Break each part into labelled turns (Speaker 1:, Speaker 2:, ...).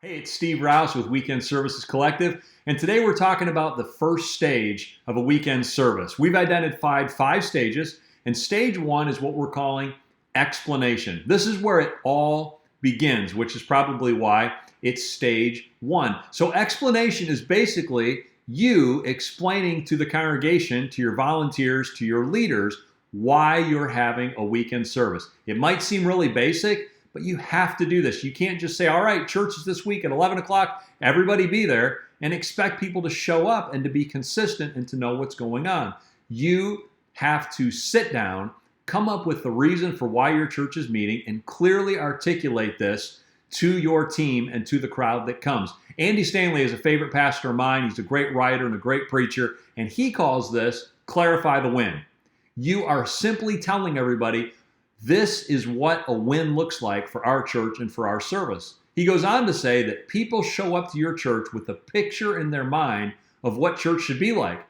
Speaker 1: Hey, it's Steve Rouse with Weekend Services Collective, and today we're talking about the first stage of a weekend service. We've identified 5 stages, and stage 1 is what we're calling explanation. This is where it all begins, which is probably why it's stage 1. So explanation is basically you explaining to the congregation, to your volunteers, to your leaders, why you're having a weekend service. It might seem really basic, but you have to do this. You can't just say, all right, church is this week at 11 o'clock, everybody be there, and expect people to show up and to be consistent and to know what's going on. You have to sit down, come up with the reason for why your church is meeting, and clearly articulate this to your team and to the crowd that comes. Andy Stanley is a favorite pastor of mine. He's a great writer and a great preacher, and he calls this clarify the win. You are simply telling everybody, this is what a win looks like for our church and for our service. He goes on to say that people show up to your church with a picture in their mind of what church should be like.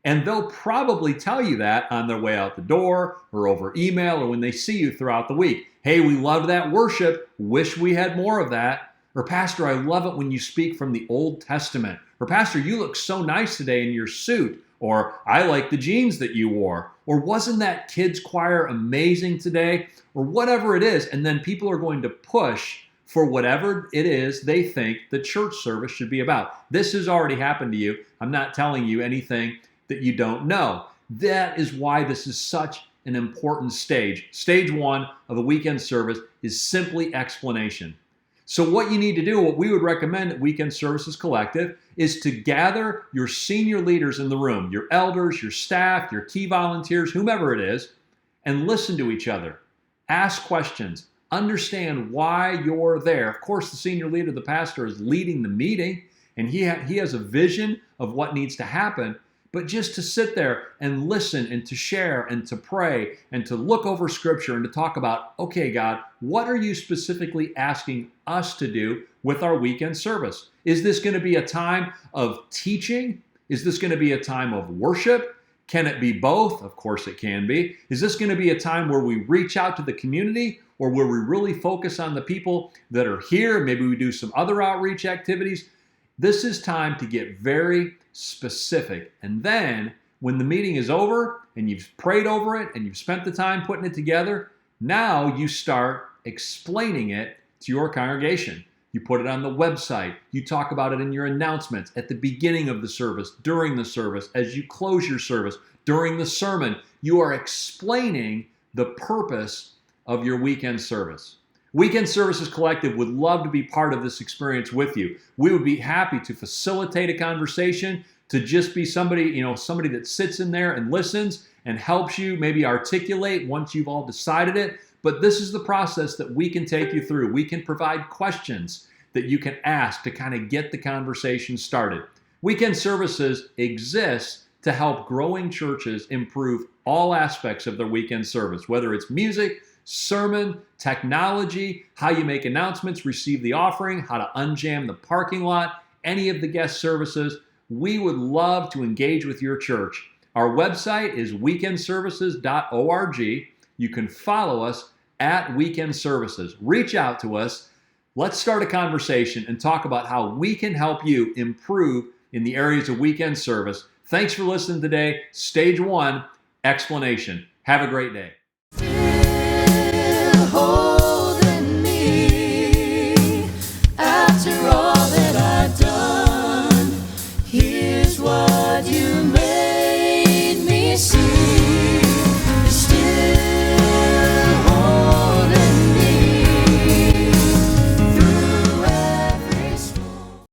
Speaker 1: And they'll probably tell you that on their way out the door or over email or when they see you throughout the week. Hey, we love that worship. Wish we had more of that. Or Pastor, I love it when you speak from the Old Testament. Or Pastor, you look so nice today in your suit. Or I like the jeans that you wore. Or wasn't that kids choir amazing today? Or whatever it is. And then people are going to push for whatever it is they think the church service should be about. This has already happened to you. I'm not telling you anything that you don't know. That is why this is such an important stage. Stage 1 of a weekend service is simply explanation. So what you need to do, what we would recommend at Weekend Services Collective, is to gather your senior leaders in the room, your elders, your staff, your key volunteers, whomever it is, and listen to each other. Ask questions. Understand why you're there. Of course, the senior leader, the pastor, is leading the meeting, and he has a vision of what needs to happen. But just to sit there and listen and to share and to pray and to look over Scripture and to talk about, okay, God, what are you specifically asking us to do with our weekend service? Is this going to be a time of teaching? Is this going to be a time of worship? Can it be both? Of course it can be. Is this going to be a time where we reach out to the community or where we really focus on the people that are here? Maybe we do some other outreach activities. This is time to get very specific. And then when the meeting is over and you've prayed over it and you've spent the time putting it together, now you start explaining it to your congregation. You put it on the website. You talk about it in your announcements at the beginning of the service, during the service, as you close your service, during the sermon. You are explaining the purpose of your weekend service. Weekend Services Collective would love to be part of this experience with you. We would be happy to facilitate a conversation, to just be somebody that sits in there and listens and helps you maybe articulate once you've all decided it. But this is the process that we can take you through. We can provide questions that you can ask to kind of get the conversation started. Weekend Services exists to help growing churches improve all aspects of their weekend service, whether it's music, sermon, technology, how you make announcements, receive the offering, how to unjam the parking lot, any of the guest services. We would love to engage with your church. Our website is weekendservices.org. You can follow us at Weekend Services. Reach out to us. Let's start a conversation and talk about how we can help you improve in the areas of weekend service. Thanks for listening today. Stage 1, explanation. Have a great day.